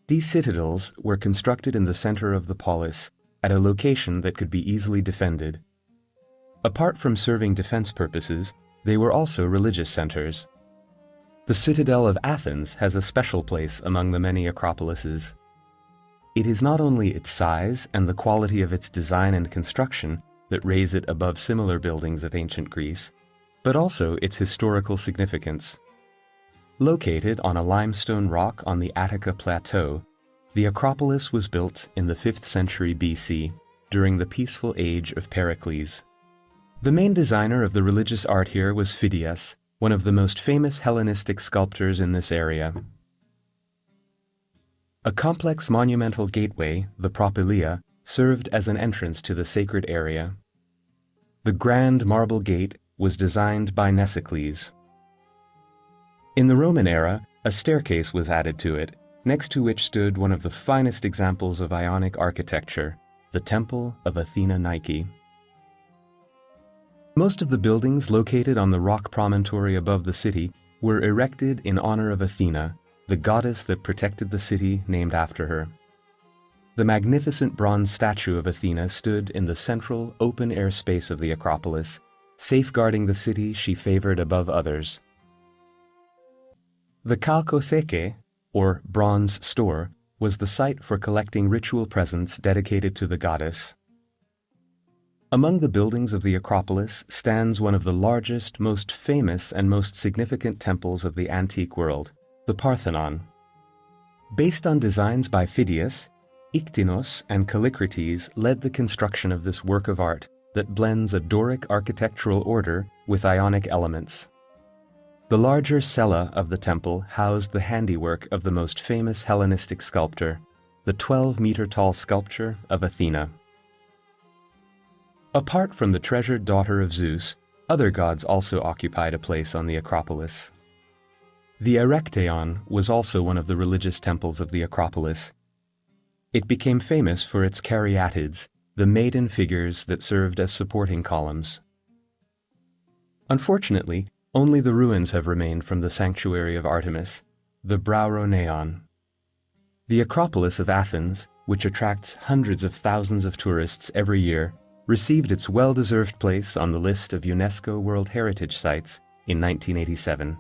These citadels were constructed in the center of the polis, at a location that could be easily defended. Apart from serving defense purposes, they were also religious centers. The citadel of Athens has a special place among the many acropolises. It is not only its size and the quality of its design and construction that raise it above similar buildings of ancient Greece, but also its historical significance. Located on a limestone rock on the Attica Plateau, the Acropolis was built in the 5th century BC, during the peaceful age of Pericles. The main designer of the religious art here was Pheidias, one of the most famous Hellenistic sculptors in this area. A complex monumental gateway, the propylaea, served as an entrance to the sacred area. The grand marble gate was designed by Nesicles. In the Roman era, a staircase was added to it, next to which stood one of the finest examples of Ionic architecture, the Temple of Athena Nike. Most of the buildings located on the rock promontory above the city were erected in honor of Athena, the goddess that protected the city named after her. The magnificent bronze statue of Athena stood in the central, open-air space of the Acropolis, safeguarding the city she favored above others. The Chalcotheke, or bronze store, was the site for collecting ritual presents dedicated to the goddess. Among the buildings of the Acropolis stands one of the largest, most famous, and most significant temples of the antique world, the Parthenon. Based on designs by Pheidias, Ictinus and Callicrates led the construction of this work of art that blends a Doric architectural order with Ionic elements. The larger cella of the temple housed the handiwork of the most famous Hellenistic sculptor, the 12-meter-tall sculpture of Athena. Apart from the treasured daughter of Zeus, other gods also occupied a place on the Acropolis. The Erechtheion was also one of the religious temples of the Acropolis. It became famous for its caryatids, the maiden figures that served as supporting columns. Unfortunately, only the ruins have remained from the sanctuary of Artemis, the Brauroneon. The Acropolis of Athens, which attracts hundreds of thousands of tourists every year, received its well-deserved place on the list of UNESCO World Heritage Sites in 1987.